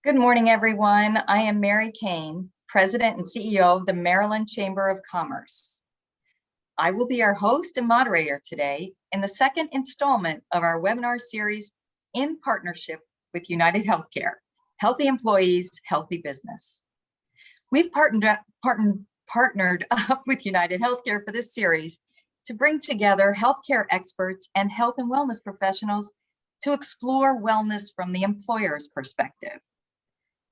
Good morning, everyone. I am Mary Kane, President and CEO of the Maryland Chamber of Commerce. I will be our host and moderator today in the second installment of our webinar series in partnership with UnitedHealthcare, Healthy Employees, Healthy Business. We've partnered up with UnitedHealthcare for this series to bring together healthcare experts and health and wellness professionals to explore wellness from the employer's perspective.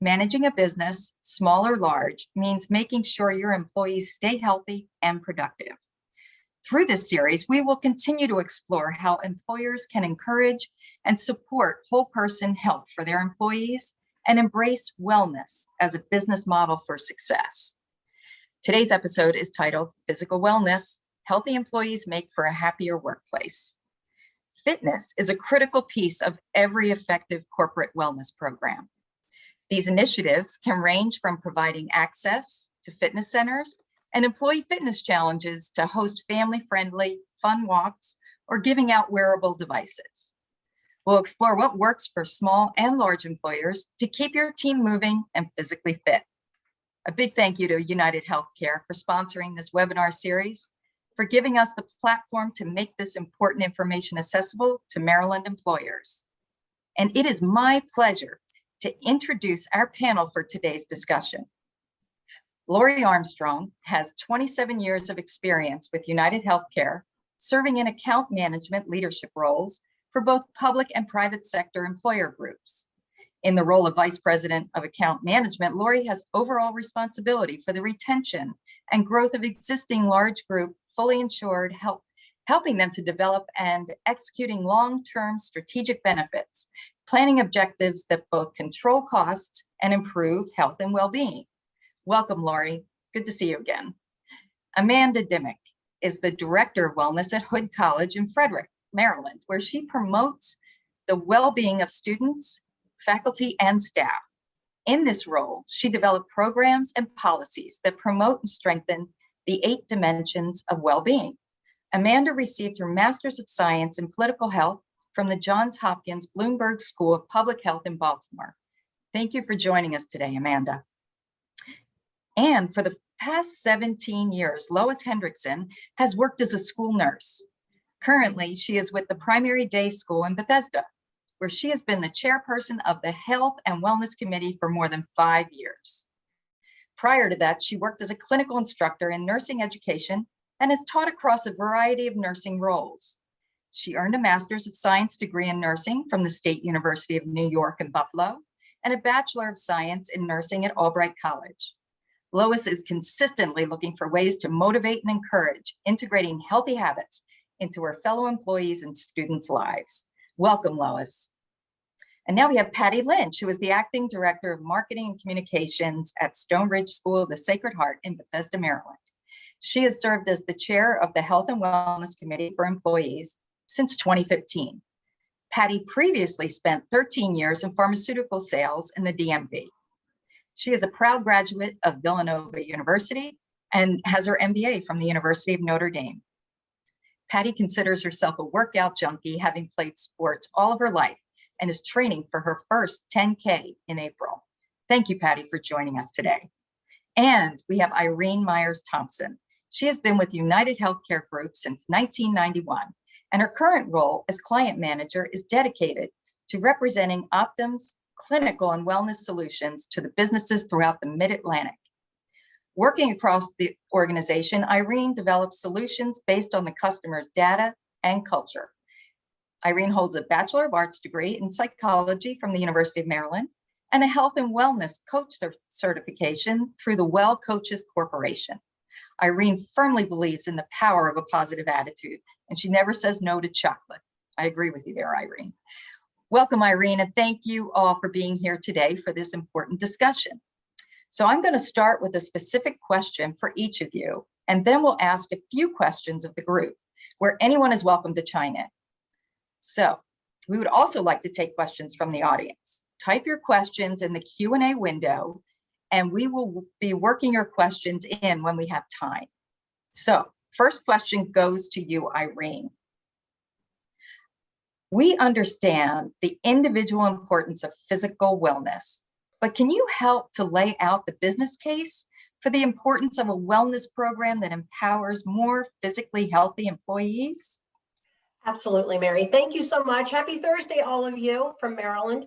Managing a business, small or large, means making sure your employees stay healthy and productive. Through this series, we will continue to explore how employers can encourage and support whole person health for their employees and embrace wellness as a business model for success. Today's episode is titled Physical Wellness: Healthy Employees Make for a Happier Workplace. Fitness is a critical piece of every effective corporate wellness program. These initiatives can range from providing access to fitness centers and employee fitness challenges to host family-friendly fun walks or giving out wearable devices. We'll explore what works for small and large employers to keep your team moving and physically fit. A big thank you to UnitedHealthcare for sponsoring this webinar series, for giving us the platform to make this important information accessible to Maryland employers. And it is my pleasure to introduce our panel for today's discussion. Lori Armstrong has 27 years of experience with UnitedHealthcare, serving in account management leadership roles for both public and private sector employer groups. In the role of Vice President of Account Management, Lori has overall responsibility for the retention and growth of existing large group, fully insured helping them to develop and executing long-term strategic benefits, planning objectives that both control costs and improve health and well-being. Welcome, Lori. It's good to see you again. Amanda Dimmick is the Director of Wellness at Hood College in Frederick, Maryland, where she promotes the well-being of students, faculty, and staff. In this role, she developed programs and policies that promote and strengthen the 8 dimensions of well-being. Amanda received her Master's of Science in Political Health from the Johns Hopkins Bloomberg School of Public Health in Baltimore. Thank you for joining us today, Amanda. And for the past 17 years, Lois Hendrickson has worked as a school nurse. Currently, she is with the Primary Day School in Bethesda, where she has been the chairperson of the Health and Wellness Committee for more than 5 years. Prior to that, she worked as a clinical instructor in nursing education and has taught across a variety of nursing roles. She earned a Master's of Science degree in nursing from the State University of New York in Buffalo and a Bachelor of Science in nursing at Albright College. Lois is consistently looking for ways to motivate and encourage integrating healthy habits into her fellow employees and students' lives. Welcome, Lois. And now we have Patty Lynch, who is the Acting Director of Marketing and Communications at Stonebridge School of the Sacred Heart in Bethesda, Maryland. She has served as the chair of the Health and Wellness Committee for Employees since 2015. Patty previously spent 13 years in pharmaceutical sales in the DMV. She is a proud graduate of Villanova University and has her MBA from the University of Notre Dame. Patty considers herself a workout junkie, having played sports all of her life, and is training for her first 10K in April. Thank you, Patty, for joining us today. And we have Irene Myers-Thompson. She has been with UnitedHealthcare Group since 1991, and her current role as client manager is dedicated to representing Optum's clinical and wellness solutions to the businesses throughout the Mid-Atlantic. Working across the organization, Irene develops solutions based on the customer's data and culture. Irene holds a Bachelor of Arts degree in psychology from the University of Maryland and a health and wellness coach certification through the Well Coaches Corporation. Irene firmly believes in the power of a positive attitude, and she never says no to chocolate. I agree with you there, Irene. Welcome, Irene, and thank you all for being here today for this important discussion. So I'm going to start with a specific question for each of you, and then we'll ask a few questions of the group, where anyone is welcome to chime in. So we would also like to take questions from the audience. Type your questions in the Q&A window, and we will be working your questions in when we have time. So first question goes to you, Irene. We understand the individual importance of physical wellness, but can you help to lay out the business case for the importance of a wellness program that empowers more physically healthy employees? Absolutely, Mary. Thank you so much. Happy Thursday, all of you from Maryland.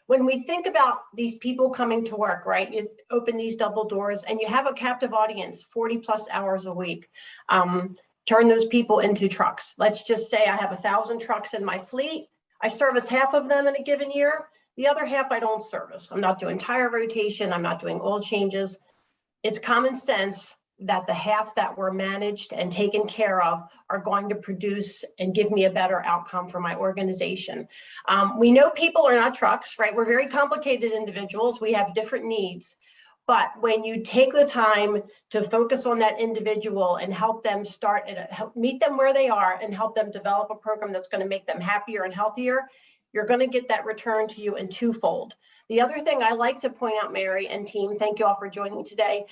When we think about these people coming to work, right, you open these double doors and you have a captive audience 40 plus hours a week. Turn those people into trucks. Let's just say I have 1,000 trucks in my fleet. I service half of them in a given year. The other half I don't service. I'm not doing tire rotation. I'm not doing oil changes. It's common sense that the half that were managed and taken care of are going to produce and give me a better outcome for my organization. We know people are not trucks, right? We're very complicated individuals. We have different needs. But when you take the time to focus on that individual and help them help meet them where they are and help them develop a program that's going to make them happier and healthier, you're going to get that return to you in twofold. The other thing I like to point out, Mary and team, thank you all for joining today,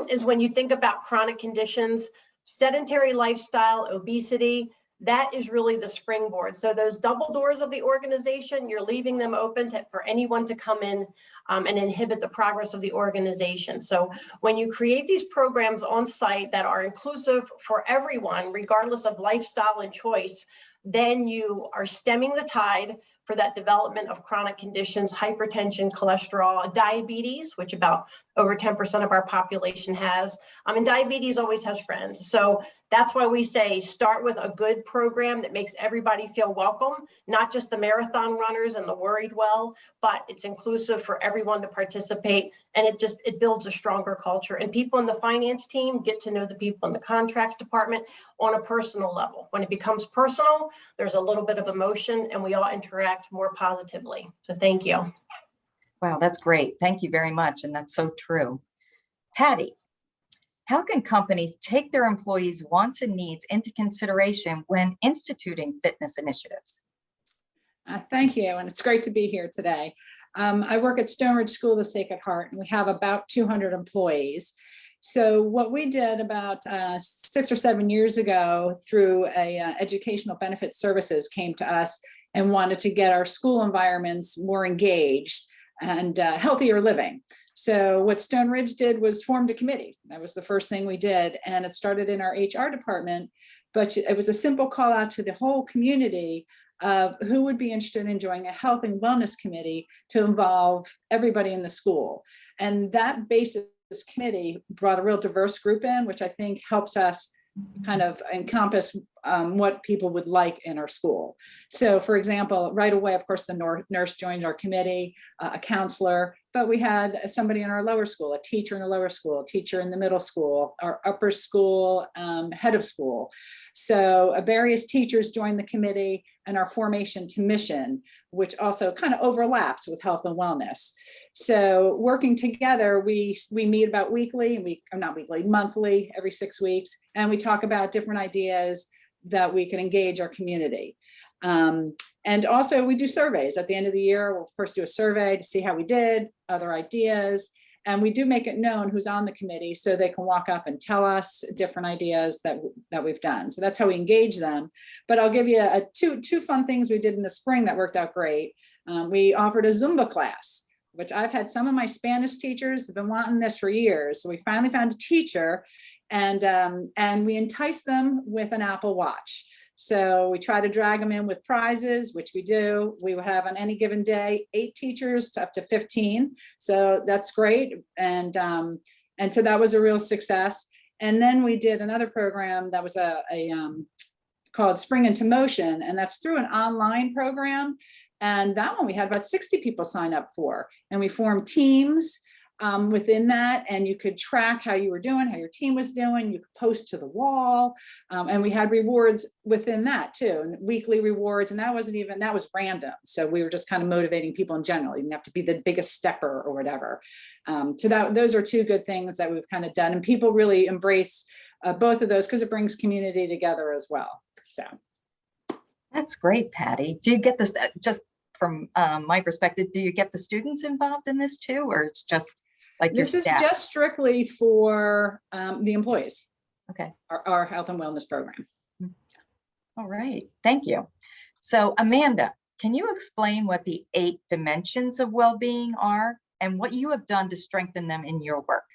is when you think about chronic conditions, sedentary lifestyle, obesity, that is really the springboard. So those double doors of the organization, you're leaving them open for anyone to come in and inhibit the progress of the organization. So when you create these programs on site that are inclusive for everyone, regardless of lifestyle and choice, then you are stemming the tide for that development of chronic conditions, hypertension, cholesterol, diabetes, which about over 10% of our population has. And diabetes always has friends. So that's why we say start with a good program that makes everybody feel welcome, not just the marathon runners and the worried well, but it's inclusive for everyone to participate. And it builds a stronger culture. And people in the finance team get to know the people in the contracts department on a personal level. When it becomes personal, there's a little bit of emotion and we all interact more positively. So thank you. Wow, that's great. Thank you very much. And that's so true. Patty, how can companies take their employees' wants and needs into consideration when instituting fitness initiatives? Thank you, and it's great to be here today. I work at Stonebridge School of the Sacred Heart, and we have about 200 employees. So what we did about 6 or 7 years ago through Educational Benefit Services came to us and wanted to get our school environments more engaged and healthier living. So what Stone Ridge did was formed a committee. That was the first thing we did. And it started in our HR department, but it was a simple call out to the whole community of who would be interested in joining a health and wellness committee to involve everybody in the school. And that basis committee brought a real diverse group in, which I think helps us kind of encompass what people would like in our school. So for example, right away, of course, the nurse joined our committee, a counselor, but we had somebody in our lower school, a teacher in the lower school, a teacher in the middle school, our upper school, head of school. So various teachers joined the committee and our formation to mission, which also kind of overlaps with health and wellness. So working together, we meet about weekly, not weekly, monthly, every 6 weeks, and we talk about different ideas that we can engage our community. And also we do surveys at the end of the year. We'll of course do a survey to see how we did, other ideas, and we do make it known who's on the committee so they can walk up and tell us different ideas that we've done. So that's how we engage them. But I'll give you two fun things we did in the spring that worked out great. We offered a Zumba class, which I've had some of my Spanish teachers have been wanting this for years. So we finally found a teacher and we enticed them with an Apple Watch. So we try to drag them in with prizes, which we do. We would have on any given day 8 teachers to up to 15. So that's great. And so that was a real success. And then we did another program that was called Spring into Motion, and that's through an online program. And that one we had about 60 people sign up for. And we formed teams within that, and you could track how you were doing, how your team was doing. You could post to the wall, and we had rewards within that too, and weekly rewards. And that was random. So we were just kind of motivating people in general. You didn't have to be the biggest stepper or whatever. So those are 2 good things that we've kind of done, and people really embrace both of those because it brings community together as well. So that's great, Patty. Do you get this, just from my perspective, do you get the students involved in this too, or it's just like your staff? This is just strictly for the employees. Okay. Our health and wellness program. All right. Thank you. So Amanda, Can you explain what the 8 dimensions of well-being are and what you have done to strengthen them in your work?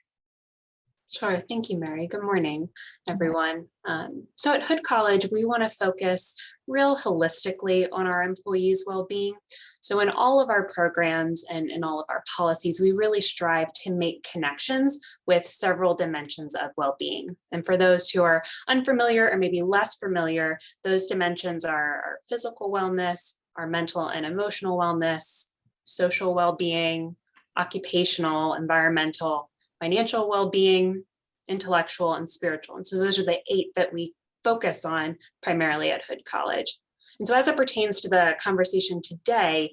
Sure. Thank you, Mary. Good morning, everyone. So at Hood College, we want to focus real holistically on our employees' well-being. So in all of our programs and in all of our policies, we really strive to make connections with several dimensions of well-being. And for those who are unfamiliar or maybe less familiar, those dimensions are our physical wellness, our mental and emotional wellness, social well-being, occupational, environmental, financial well-being, intellectual, and spiritual. And so those are the 8 that we focus on primarily at Hood College. And so as it pertains to the conversation today,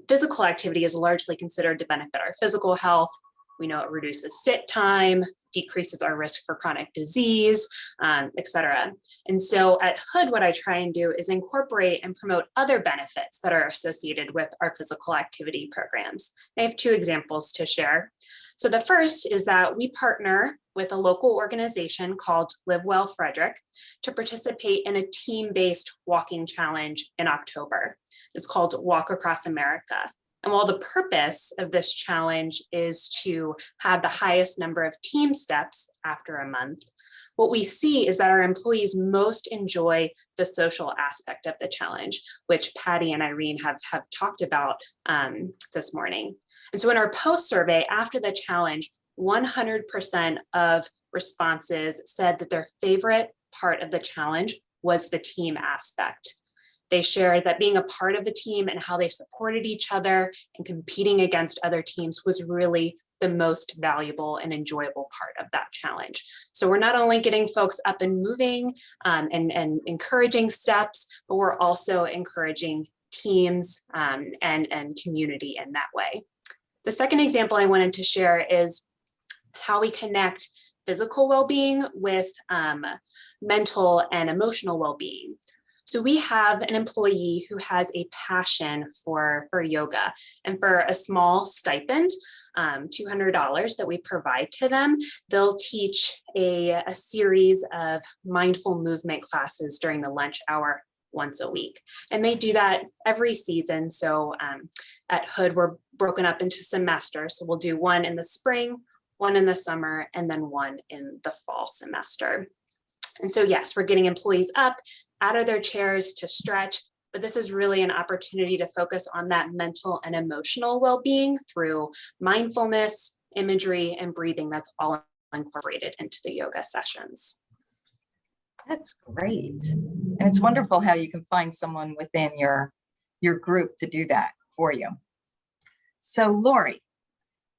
physical activity is largely considered to benefit our physical health. We know it reduces sit time, decreases our risk for chronic disease, et cetera. And so at Hood, what I try and do is incorporate and promote other benefits that are associated with our physical activity programs. I have 2 examples to share. So the first is that we partner with a local organization called Live Well Frederick to participate in a team-based walking challenge in October. It's called Walk Across America. And while the purpose of this challenge is to have the highest number of team steps after a month, what we see is that our employees most enjoy the social aspect of the challenge, which Patty and Irene have talked about this morning. And so in our post survey after the challenge, 100% of responses said that their favorite part of the challenge was the team aspect. They shared that being a part of the team and how they supported each other and competing against other teams was really the most valuable and enjoyable part of that challenge. So we're not only getting folks up and moving and encouraging steps, but we're also encouraging teams and community in that way. The second example I wanted to share is how we connect physical well-being with mental and emotional well-being. So we have an employee who has a passion for yoga, and for a small stipend, $200 that we provide to them, they'll teach a series of mindful movement classes during the lunch hour once a week. And they do that every season. So at Hood, we're broken up into semesters. So we'll do one in the spring, one in the summer, and then one in the fall semester. And so yes, we're getting employees up out of their chairs to stretch, but this is really an opportunity to focus on that mental and emotional well-being through mindfulness, imagery, and breathing. That's all incorporated into the yoga sessions. That's great. And it's wonderful how you can find someone within your group to do that for you. So Lori,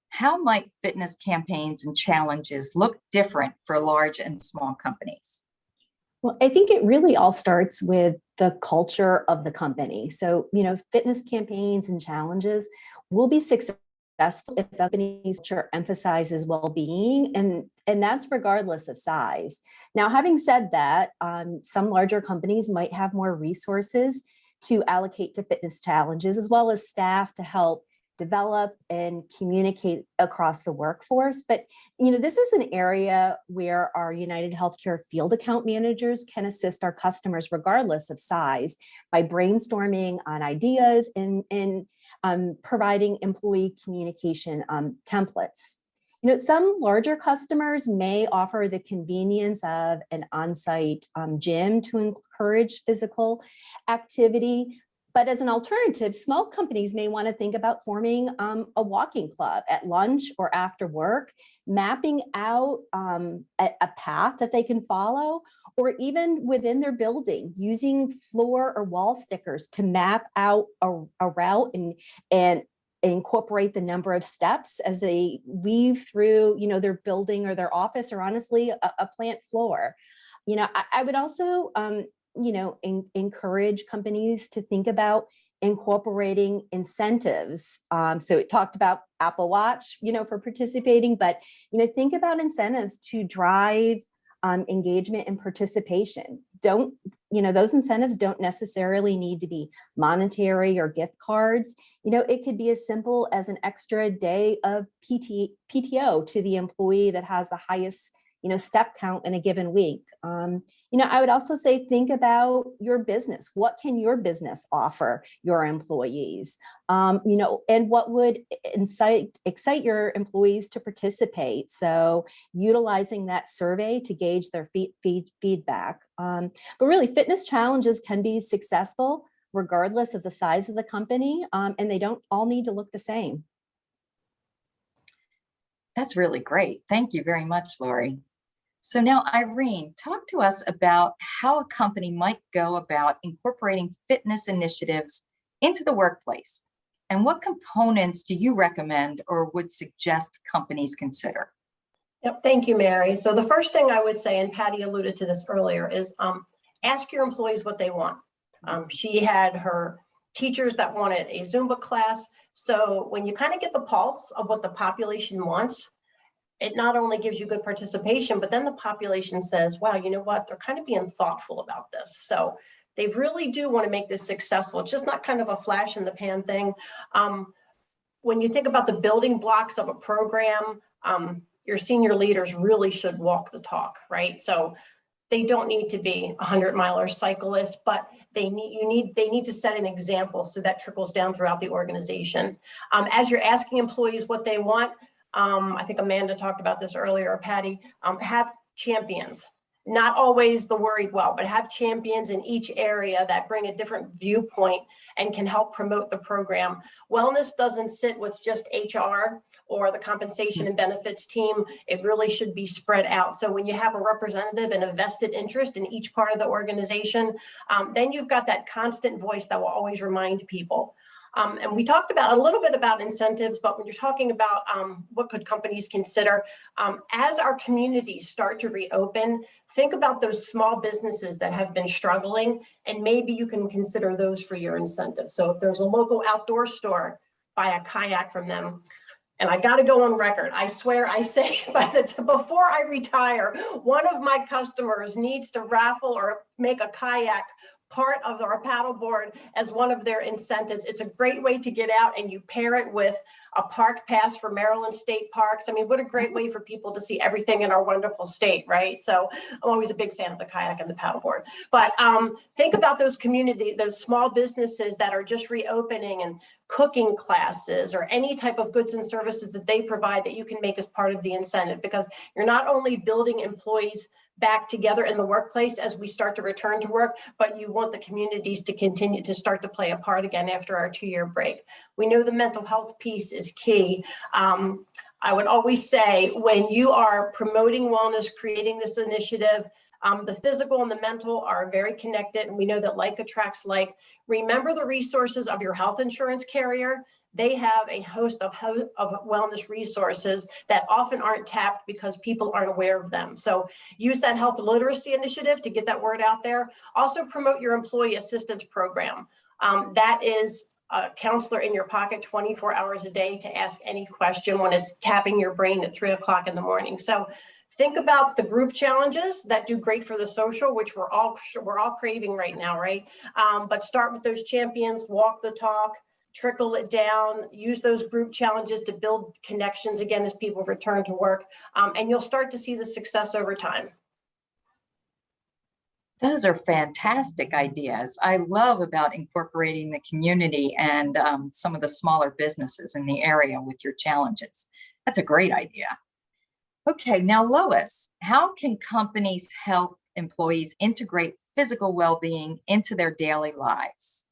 how might fitness campaigns and challenges look different for large and small companies? Well, I think it really all starts with the culture of the company. So, fitness campaigns and challenges will be successful if the company's culture emphasizes well-being, and that's regardless of size. Now, having said that, some larger companies might have more resources to allocate to fitness challenges, as well as staff to help develop and communicate across the workforce. But, this is an area where our UnitedHealthcare field account managers can assist our customers regardless of size by brainstorming on ideas and providing employee communication templates. Some larger customers may offer the convenience of an on-site gym to encourage physical activity. But as an alternative, small companies may want to think about forming a walking club at lunch or after work, mapping out a path that they can follow, or even within their building, using floor or wall stickers to map out a route and incorporate the number of steps as they weave through, their building or their office, or honestly, a plant floor. I would also encourage companies to think about incorporating incentives. So it talked about Apple Watch, for participating, but, think about incentives to drive engagement and participation. Those incentives don't necessarily need to be monetary or gift cards. It could be as simple as an extra day of PTO to the employee that has the highest step count in a given week. I would also say, think about your business. What can your business offer your employees? And what would excite your employees to participate? So utilizing that survey to gauge their feedback. But really, fitness challenges can be successful regardless of the size of the company, and they don't all need to look the same. That's really great. Thank you very much, Lori. So now, Irene, talk to us about how a company might go about incorporating fitness initiatives into the workplace, and what components do you recommend or would suggest companies consider? Yep, thank you, Mary. So the first thing I would say, and Patty alluded to this earlier, is ask your employees what they want. She had her teachers that wanted a Zumba class. So when you kind of get the pulse of what the population wants, it not only gives you good participation, but then the population says, wow, you know what? They're kind of being thoughtful about this. So they really do want to make this successful. It's just not kind of a flash in the pan thing. When you think about the building blocks of a program, your senior leaders really should walk the talk, right? So they don't need to be 100-miler cyclists, but they need to set an example so that trickles down throughout the organization. As you're asking employees what they want, I think Amanda talked about this earlier, or Patty, have champions. Not always the worried well, but have champions in each area that bring a different viewpoint and can help promote the program. Wellness doesn't sit with just HR or the compensation and benefits team. It really should be spread out. So when you have a representative and a vested interest in each part of the organization, then you've got that constant voice that will always remind people. And we talked about a little bit about incentives, but when you're talking about what could companies consider, as our communities start to reopen, think about those small businesses that have been struggling, and maybe you can consider those for your incentives. So if there's a local outdoor store, buy a kayak from them. And I got to go on record. I swear, I say, before I retire, one of my customers needs to raffle or make a kayak part of our paddleboard as one of their incentives. It's a great way to get out, and you pair it with a park pass for Maryland state parks. I mean, what a great way for people to see everything in our wonderful state, right? So I'm always a big fan of the kayak and the paddleboard. But think about those those small businesses that are just reopening, and cooking classes or any type of goods and services that they provide that you can make as part of the incentive, because you're not only building employees back together in the workplace as we start to return to work, but you want the communities to continue to start to play a part again after our 2-year break. We know the mental health piece is key. I would always say, when you are promoting wellness, creating this initiative, the physical and the mental are very connected, and we know that like attracts like. Remember the resources of your health insurance carrier. They have a host of wellness resources that often aren't tapped because people aren't aware of them. So use that health literacy initiative to get that word out there. Also promote your employee assistance program. That is a counselor in your pocket 24 hours a day to ask any question when it's tapping your brain at 3 o'clock in the morning. So think about the group challenges that do great for the social, which we're all craving right now, right? But start with those champions, walk the talk, trickle it down, use those group challenges to build connections again as people return to work, and you'll start to see the success over time. Those are fantastic ideas. I love about incorporating the community and some of the smaller businesses in the area with your challenges. That's a great idea. Okay, now Lois, how can companies help employees integrate physical well-being into their daily lives?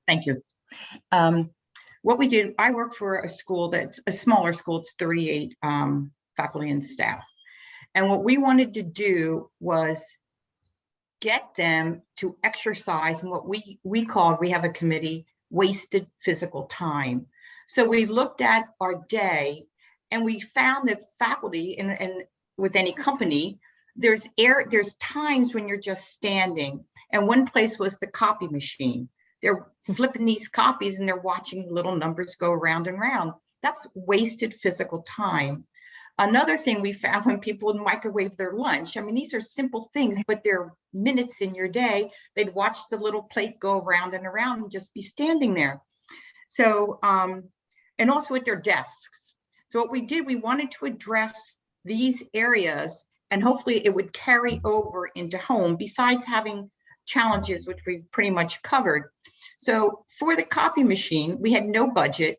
Thank you. What we did, I work for a school that's a smaller school. It's 38 faculty and staff. And what we wanted to do was get them to exercise in what we have a committee, wasted physical time. So we looked at our day, and we found that faculty and with any company, there's times when you're just standing. And one place was the copy machine. They're flipping these copies and they're watching little numbers go round and round. That's wasted physical time. Another thing we found, when people would microwave their lunch, I mean, these are simple things, but they're minutes in your day. They'd watch the little plate go around and around and just be standing there. So, and also at their desks. So what we did, we wanted to address these areas, and hopefully it would carry over into home, besides having challenges, which we've pretty much covered. So for the copy machine, we had no budget.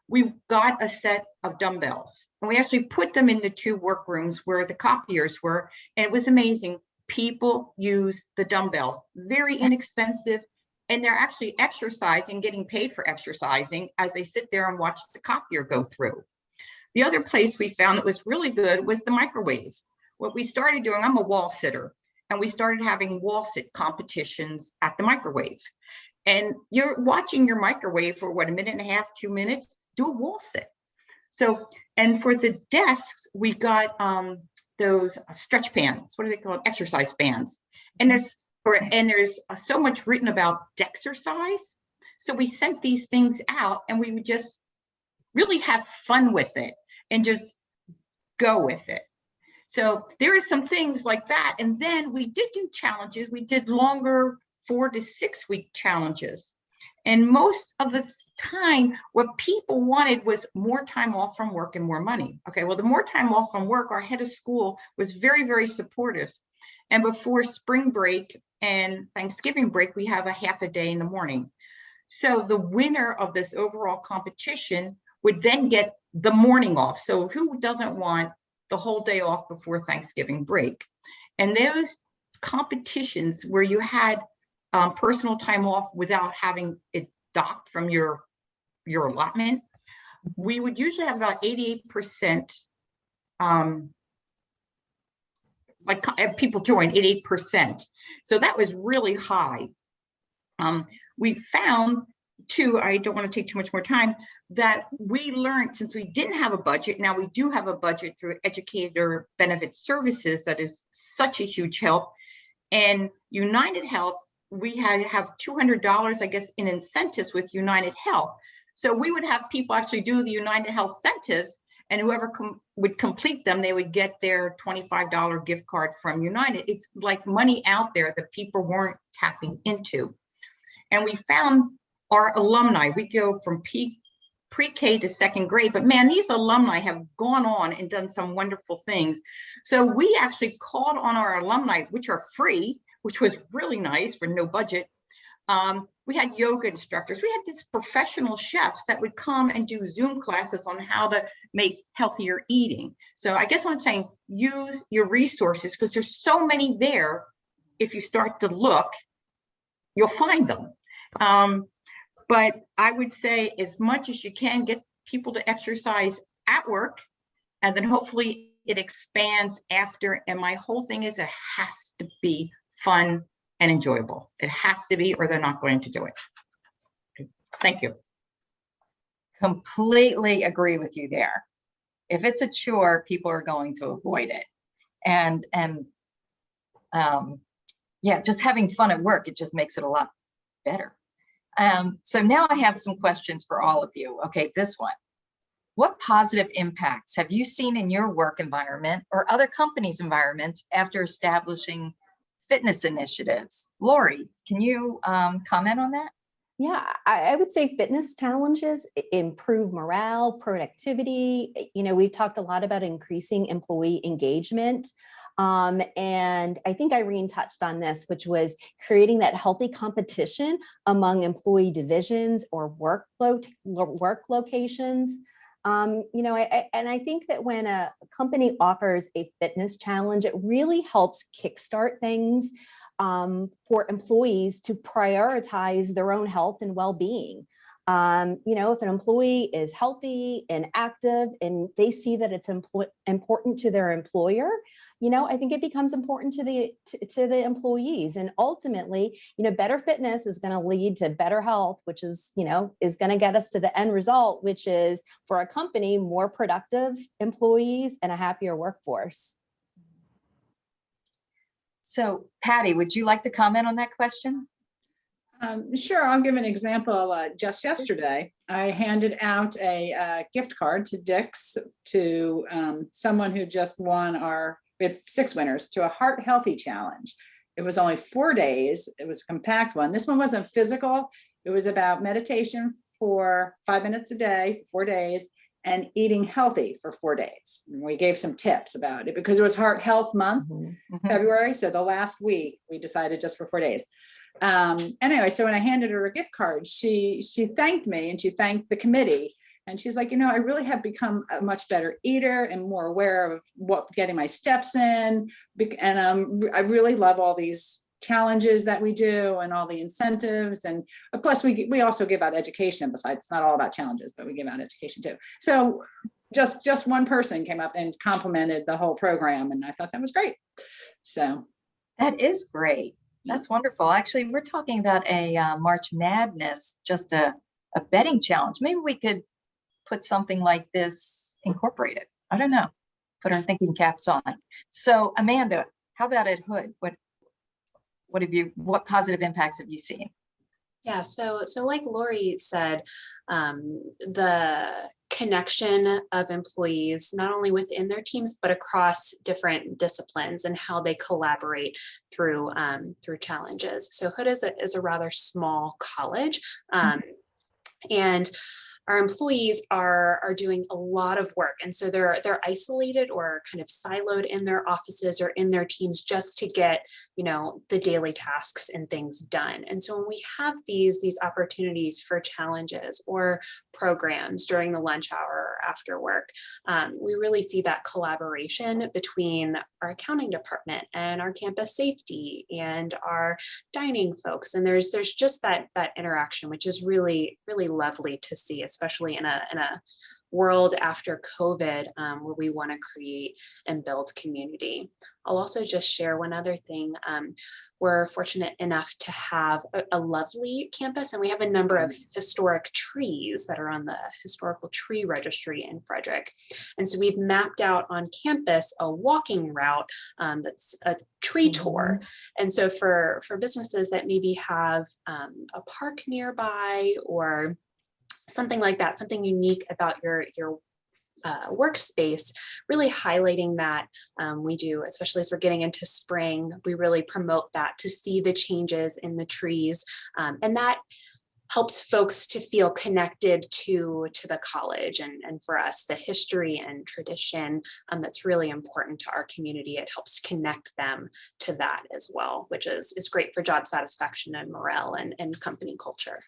We got a set of dumbbells, and we actually put them in the 2 workrooms where the copiers were, and it was amazing. People use the dumbbells, very inexpensive, and they're actually exercising, getting paid for exercising as they sit there and watch the copier go through. The other place we found that was really good was the microwave. What we started doing, I'm a wall sitter, and we started having wall sit competitions at the microwave. And you're watching your microwave for what, 1.5 minutes, 2 minutes, do a wall sit. So, and for the desks, we got those stretch bands. What do they call it? Exercise bands. And there's so much written about Dexercise. So we sent these things out, and we would just really have fun with it and just go with it. So there are some things like that. And then we did do challenges. We did longer 4 to 6 week challenges. And most of the time, what people wanted was more time off from work and more money. Okay, well, the more time off from work, our head of school was very, very supportive. And before spring break and Thanksgiving break, we have a half a day in the morning. So the winner of this overall competition would then get the morning off. So who doesn't want the whole day off before Thanksgiving break? And those competitions where you had personal time off without having it docked from your allotment, we would usually have about 88% people join, 88%. So that was really high. We found too, I don't want to take too much more time, that we learned, since we didn't have a budget, now we do have a budget through Educator Benefit Services that is such a huge help. And United Health, we have $200, I guess, in incentives with United Health. So we would have people actually do the United Health incentives, and whoever would complete them, they would get their $25 gift card from United. It's like money out there that people weren't tapping into. And we found our alumni, we go from pre-K to 2nd grade, but man, these alumni have gone on and done some wonderful things. So we actually called on our alumni, which are free, which was really nice for no budget. We had yoga instructors. We had these professional chefs that would come and do Zoom classes on how to make healthier eating. So I guess what I'm saying, use your resources, because there's so many there. If you start to look, you'll find them. But I would say, as much as you can, get people to exercise at work, and then hopefully it expands after. And my whole thing is, it has to be fun and enjoyable. It has to be, or they're not going to do it. Thank you. Completely agree with you there. If it's a chore, people are going to avoid it. And yeah, just having fun at work, it just makes it a lot better. So now I have some questions for all of you. Okay, this one. What positive impacts have you seen in your work environment or other companies' environments after establishing fitness initiatives? Lori, can you comment on that? Yeah, I would say fitness challenges improve morale, productivity. You know, we've talked a lot about increasing employee engagement. And I think Irene touched on this, which was creating that healthy competition among employee divisions or work locations. You know, I think that when a company offers a fitness challenge, it really helps kickstart things for employees to prioritize their own health and well-being. You know, if an employee is healthy and active and they see that it's important to their employer, you know, I think it becomes important to the employees. And ultimately, you know, better fitness is going to lead to better health, which is, you know, is going to get us to the end result, which is for a company, more productive employees and a happier workforce. So Patty, would you like to comment on that question? Sure, I'll give an example. Just yesterday, I handed out a gift card to Dick's to someone who just won we had 6 winners to a Heart Healthy Challenge. It was only 4 days. It was a compact one. This one wasn't physical. It was about meditation for 5 minutes a day, for 4 days, and eating healthy for 4 days. And we gave some tips about it because it was Heart Health Month, February. So the last week we decided just for 4 days. Anyway, so when I handed her a gift card, she thanked me and she thanked the committee. And she's like, I really have become a much better eater and more aware of getting my steps in. And I really love all these challenges that we do and all the incentives. And plus we also give out education. Besides, it's not all about challenges, but we give out education too. So just one person came up and complimented the whole program. And I thought that was great. So that is great. That's wonderful. Actually, we're talking about a March Madness, just a betting challenge. Maybe we could put something like this incorporated. I don't know. Put our thinking caps on. So Amanda, how about at Hood? What positive impacts have you seen? Yeah, so like Lori said, the connection of employees, not only within their teams, but across different disciplines and how they collaborate through challenges. So Hood is a rather small college, and our employees are doing a lot of work. And so they're isolated or kind of siloed in their offices or in their teams just to get, the daily tasks and things done. And so when we have these opportunities for challenges or programs during the lunch hour or after work, we really see that collaboration between our accounting department and our campus safety and our dining folks. And there's just that interaction, which is really, really lovely to see, especially in a world after COVID, where we want to create and build community. I'll also just share one other thing. We're fortunate enough to have a lovely campus, and we have a number of historic trees that are on the historical tree registry in Frederick. And so we've mapped out on campus a walking route that's a tree tour. And so for businesses that maybe have a park nearby or something like that, something unique about your workspace, really highlighting that. We do, especially as we're getting into spring, we really promote that to see the changes in the trees. And that helps folks to feel connected to the college, and for us, the history and tradition that's really important to our community. It helps connect them to that as well, which is great for job satisfaction and morale and company culture.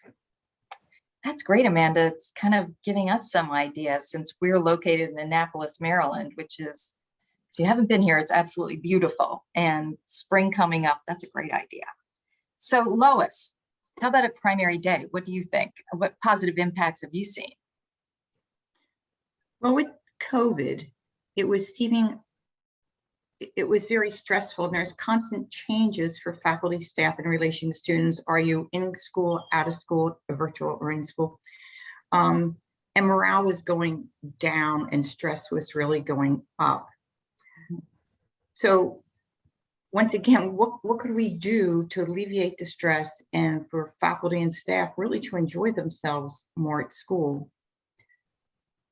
That's great, Amanda. It's kind of giving us some ideas since we're located in Annapolis, Maryland, which is, if you haven't been here, it's absolutely beautiful. And spring coming up, that's a great idea. So Lois, how about a primary day? What do you think? What positive impacts have you seen? Well, with COVID, it was very stressful, and there's constant changes for faculty, staff in relation to students. Are you in school, out of school, virtual, or in school? And morale was going down and stress was really going up. So once again, what could we do to alleviate the stress and for faculty and staff really to enjoy themselves more at school?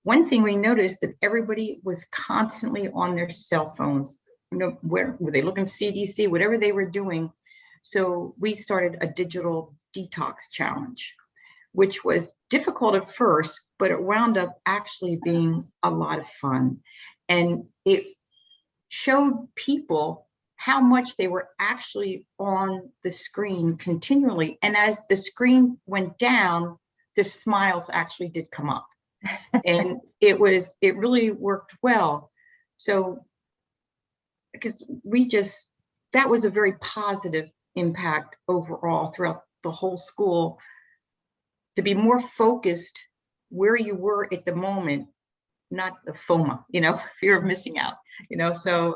One thing we noticed that everybody was constantly on their cell phones. Where were they looking, CDC, whatever they were doing. So we started a digital detox challenge, which was difficult at first, but it wound up actually being a lot of fun. And it showed people how much they were actually on the screen continually. And as the screen went down, the smiles actually did come up. And it really worked well. So because that was a very positive impact overall throughout the whole school, to be more focused where you were at the moment, not the FOMA, fear of missing out, so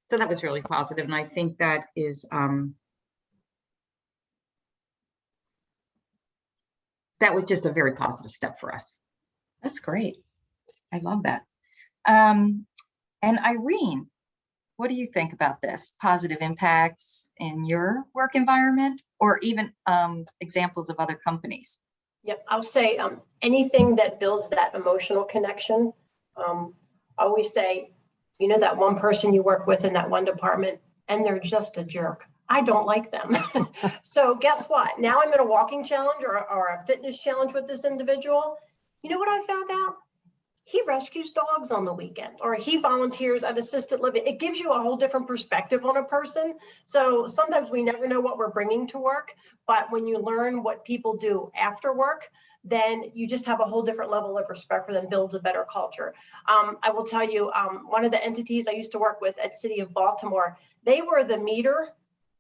that was really positive. And I think that is, that was just a very positive step for us. That's great. I love that. And Irene, what do you think about this? Positive impacts in your work environment, or even examples of other companies? Yep, I'll say anything that builds that emotional connection. I always say, that one person you work with in that one department, and they're just a jerk. I don't like them. So guess what? Now I'm in a walking challenge or a fitness challenge with this individual. You know what I found out? he rescues dogs on the weekend, or he volunteers at assisted living. It gives you a whole different perspective on a person. So sometimes we never know what we're bringing to work, but when you learn what people do after work, then you just have a whole different level of respect for them, builds a better culture. I will tell you, one of the entities I used to work with at City of Baltimore, they were the meter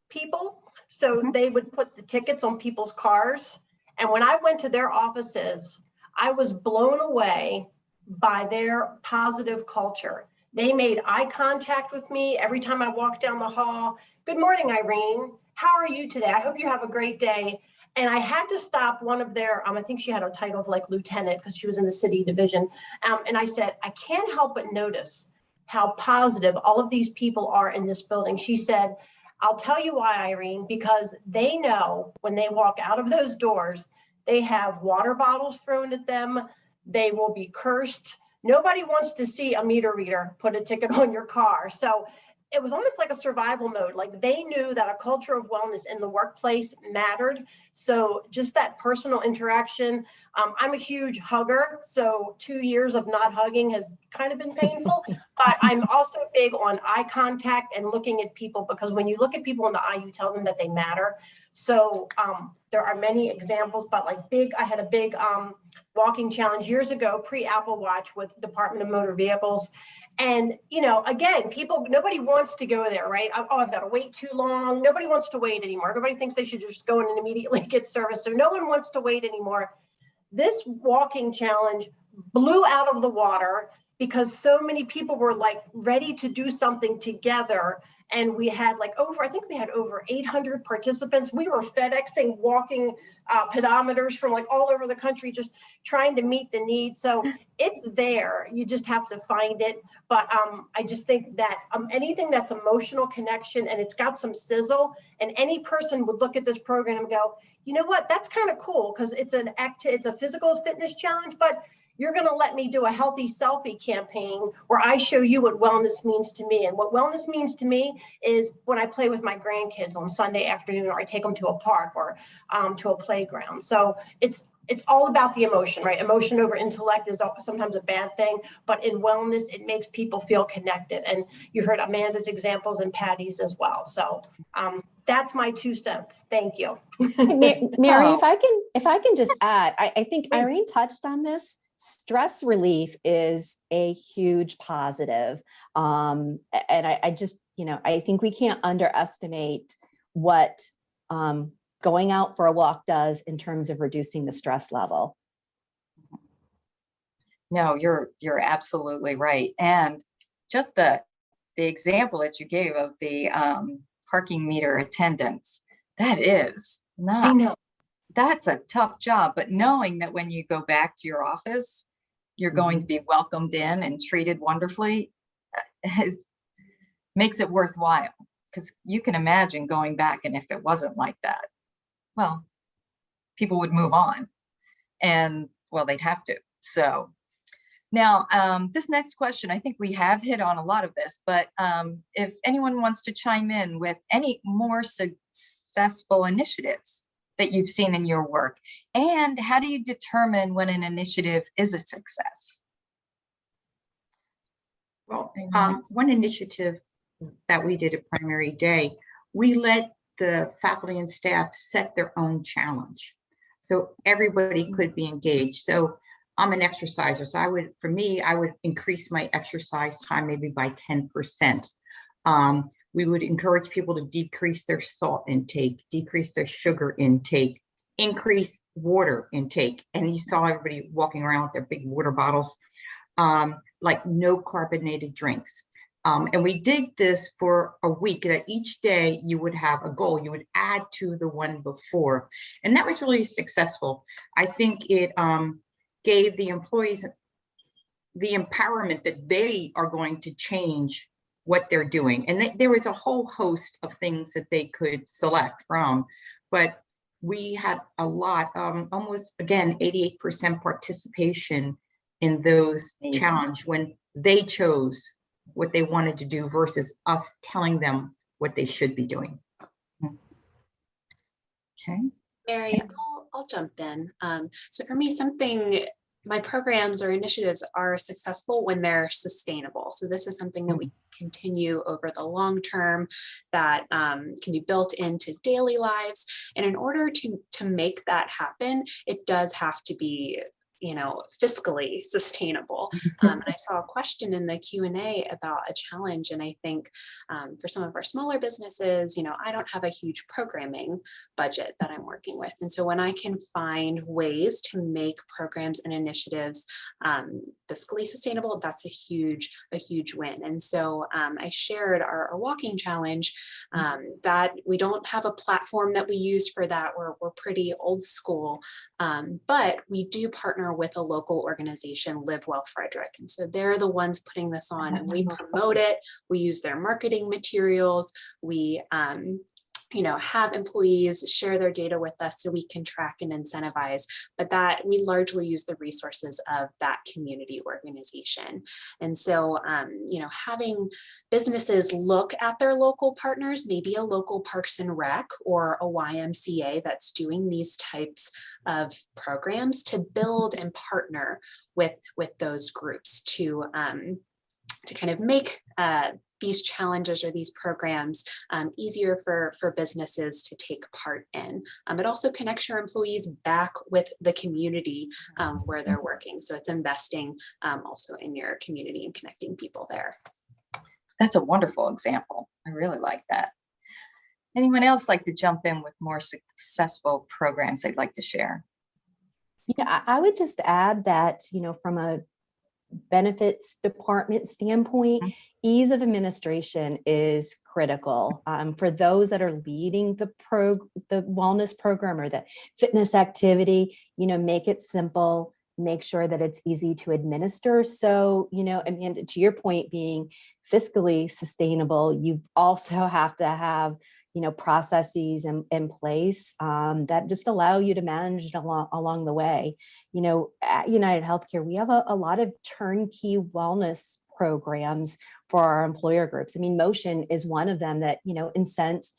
people. So they would put the tickets on people's cars. And when I went to their offices, I was blown away by their positive culture. They made eye contact with me every time I walked down the hall. Good morning, Irene. How are you today? I hope you have a great day. And I had to stop one of their, I think she had a title of like lieutenant because she was in the city division. And I said, I can't help but notice how positive all of these people are in this building. She said, I'll tell you why, Irene, because they know when they walk out of those doors, they have water bottles thrown at them. They will be cursed. Nobody wants to see a meter reader put a ticket on your car. So it was almost like a survival mode. Like they knew that a culture of wellness in the workplace mattered. So just that personal interaction. I'm a huge hugger. So 2 years of not hugging has kind of been painful, but I'm also big on eye contact and looking at people, because when you look at people in the eye, you tell them that they matter. So there are many examples, but like I had a big walking challenge years ago, pre-Apple Watch, with Department of Motor Vehicles. And, you know, again, nobody wants to go there, right? Oh, I've got to wait too long. Nobody wants to wait anymore. Everybody thinks they should just go in and immediately get service. So no one wants to wait anymore. This walking challenge blew out of the water because so many people were like ready to do something together. And we had like I think we had over 800 participants. We were FedExing walking pedometers from like all over the country, just trying to meet the need. So it's there. You just have to find it. But I just think that anything that's emotional connection and it's got some sizzle, and any person would look at this program and go, you know what, that's kind of cool, because it's a physical fitness challenge, but you're going to let me do a healthy selfie campaign where I show you what wellness means to me. And what wellness means to me is when I play with my grandkids on Sunday afternoon, or I take them to a park or to a playground. So it's all about the emotion, right? Emotion over intellect is sometimes a bad thing, but in wellness, it makes people feel connected. And you heard Amanda's examples and Patty's as well. So that's my 2 cents. Thank you. Mary, if I can just add, I think Irene touched on this. Stress relief is a huge positive. And I just, I think we can't underestimate what going out for a walk does in terms of reducing the stress level. No, you're absolutely right. And just the example that you gave of the parking meter attendants, that is not, I know. That's a tough job, but knowing that when you go back to your office, you're going to be welcomed in and treated wonderfully makes it worthwhile, because you can imagine going back, and if it wasn't like that, well, people would move on, and well, they'd have to. So now this next question, I think we have hit on a lot of this, but if anyone wants to chime in with any more successful initiatives that you've seen in your work, and how do you determine when an initiative is a success? Well, one initiative that we did at Primary Day, we let the faculty and staff set their own challenge, so everybody could be engaged. So I'm an exerciser, so I would increase my exercise time maybe by 10%. We would encourage people to decrease their salt intake, decrease their sugar intake, increase water intake. And you saw everybody walking around with their big water bottles, like no carbonated drinks. And we did this for a week, that each day you would have a goal, you would add to the one before. And that was really successful. I think it gave the employees the empowerment that they are going to change what they're doing. And there was a whole host of things that they could select from, but we had a lot, almost again, 88% participation in those challenge when they chose what they wanted to do versus us telling them what they should be doing. Okay. Mary, I'll jump in. So for me, something my programs or initiatives are successful when they're sustainable. So this is something that we continue over the long term, that can be built into daily lives. And in order to make that happen, it does have to be, you know, fiscally sustainable. And I saw a question in the Q&A about a challenge. And I think for some of our smaller businesses, you know, I don't have a huge programming budget that I'm working with. And so when I can find ways to make programs and initiatives fiscally sustainable, that's a huge win. And so I shared our walking challenge, that we don't have a platform that we use for that. We're pretty old school, but we do partner with a local organization, Live Well Frederick. And so they're the ones putting this on, and we promote it. We use their marketing materials. We, you know, have employees share their data with us so we can track and incentivize, but that we largely use the resources of that community organization. And so, you know, having businesses look at their local partners, maybe a local Parks and Rec or a YMCA that's doing these types of programs, to build and partner with those groups to kind of make these challenges or these programs easier for businesses to take part in. It also connects your employees back with the community where they're working. So it's investing also in your community and connecting people there. That's a wonderful example. I really like that. Anyone else like to jump in with more successful programs they'd like to share? Yeah, I would just add that, you know, from a benefits department standpoint, ease of administration is critical for those that are leading the wellness program or the fitness activity. You know, make it simple, make sure that it's easy to administer. So, you know, and to your point, being fiscally sustainable, you also have to have, you know, processes in place that just allow you to manage it along the way. You know, at UnitedHealthcare, we have a lot of turnkey wellness programs for our employer groups. I mean, Motion is one of them that, you know, incents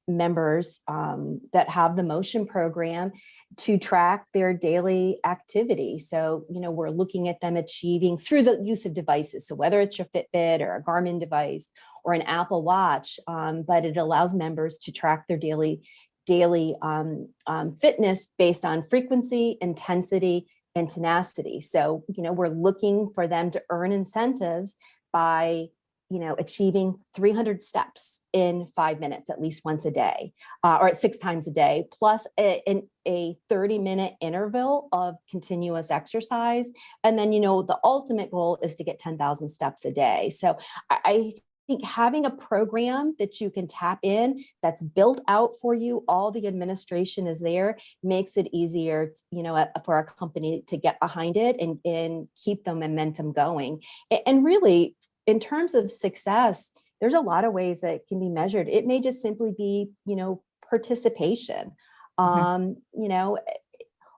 members that have the Motion program to track their daily activity. So, you know, we're looking at them achieving through the use of devices. So whether it's your Fitbit or a Garmin device or an Apple Watch, but it allows members to track their daily fitness based on frequency, intensity, and tenacity. So, you know, we're looking for them to earn incentives by, you know, achieving 300 steps in 5 minutes, at least once a day, or at 6 times a day, plus a 30-minute interval of continuous exercise. And then, you know, the ultimate goal is to get 10,000 steps a day. So I think having a program that you can tap in, that's built out for you, all the administration is there, makes it easier, you know, for our company to get behind it and keep the momentum going. And really, in terms of success, there's a lot of ways that it can be measured. It may just simply be, you know, participation, you know,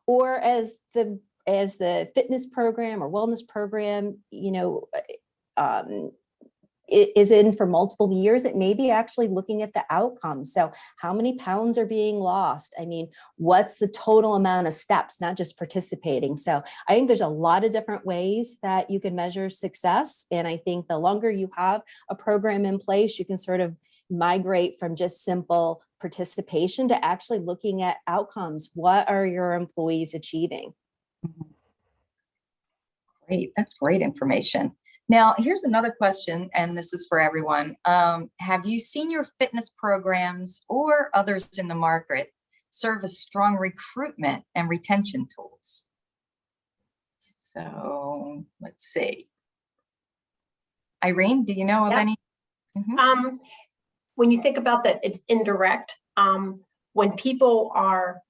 or as the fitness program or wellness program, you know, it is in for multiple years, it may be actually looking at the outcomes. So how many pounds are being lost? I mean, what's the total amount of steps, not just participating? So I think there's a lot of different ways that you can measure success. And I think the longer you have a program in place, you can sort of migrate from just simple participation to actually looking at outcomes. What are your employees achieving? Great, that's great information. Now, here's another question, and this is for everyone. Have you seen your fitness programs or others in the market serve as strong recruitment and retention tools? So let's see. Irene, do you know of any? When you think about that, it's indirect. When people are,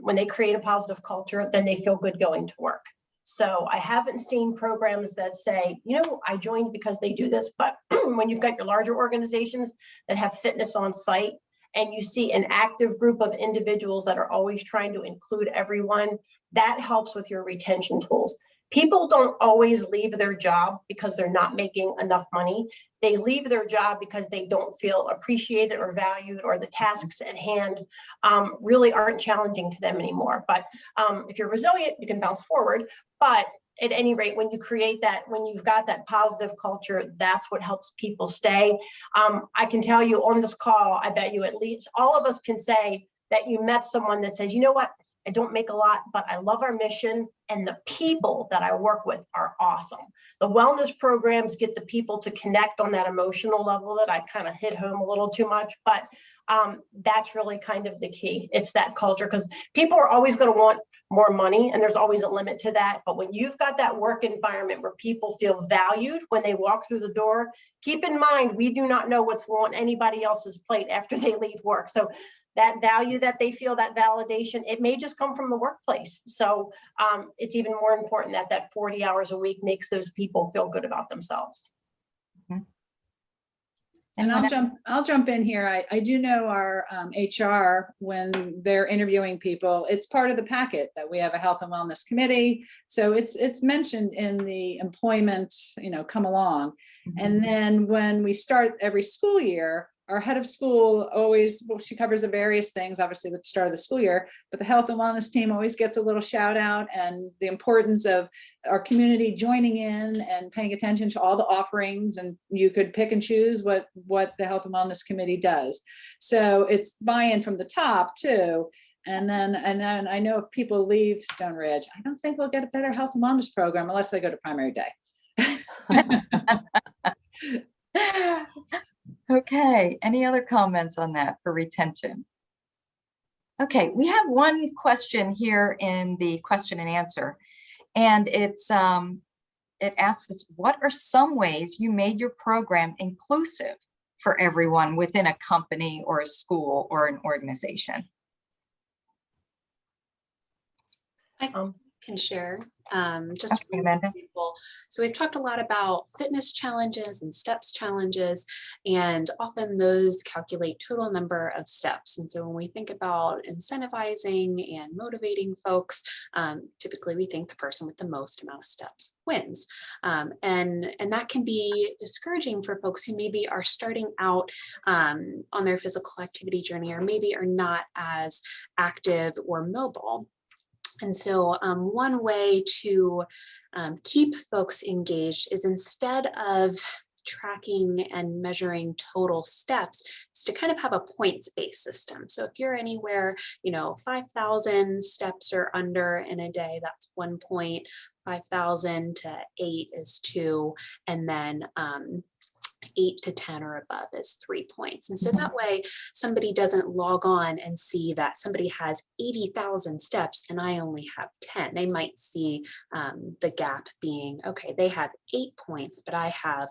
when they create a positive culture, then they feel good going to work. So I haven't seen programs that say, you know, I joined because they do this, but when you've got your larger organizations that have fitness on site and you see an active group of individuals that are always trying to include everyone, that helps with your retention tools. People don't always leave their job because they're not making enough money. They leave their job because they don't feel appreciated or valued, or the tasks at hand really aren't challenging to them anymore. But if you're resilient, you can bounce forward. But at any rate, when you create that, when you've got that positive culture, that's what helps people stay. I can tell you on this call, I bet you at least all of us can say that you met someone that says, you know what, I don't make a lot, but I love our mission, and the people that I work with are awesome. The wellness programs get the people to connect on that emotional level that I kind of hit home a little too much, but that's really kind of the key. It's that culture, because people are always going to want more money, and there's always a limit to that. But when you've got that work environment where people feel valued when they walk through the door, keep in mind, we do not know what's on anybody else's plate after they leave work. So that value that they feel, that validation, it may just come from the workplace. So it's even more important that that 40 hours a week makes those people feel good about themselves. And I'll jump in here. I do know our HR, when they're interviewing people, it's part of the packet that we have a health and wellness committee. So it's mentioned in the employment, come along. And then when we start every school year, our head of school always, she covers the various things, obviously with the start of the school year, but the health and wellness team always gets a little shout out, and the importance of our community joining in and paying attention to all the offerings. And you could pick and choose what the health and wellness committee does. So it's buy-in from the top too. And then I know if people leave Stone Ridge, I don't think they'll get a better health and wellness program unless they go to primary day. Okay, any other comments on that for retention? Okay, we have one question here in the question and answer, and it asks, what are some ways you made your program inclusive for everyone within a company or a school or an organization? I can share just Okay, Amanda. people. So we've talked a lot about fitness challenges and steps challenges, and often those calculate total number of steps. And so when we think about incentivizing and motivating folks, typically we think the person with the most amount of steps wins. And that can be discouraging for folks who maybe are starting out on their physical activity journey, or maybe are not as active or mobile. And so one way to keep folks engaged is, instead of tracking and measuring total steps, is to kind of have a points-based system. So if you're anywhere, 5,000 steps or under in a day, that's 1 point. 5,000 to 8 is 2, and then 8 to 10 or above is 3 points. And so that way somebody doesn't log on and see that somebody has 80,000 steps and I only have 10. They might see the gap being, okay, they have 8 points, but I have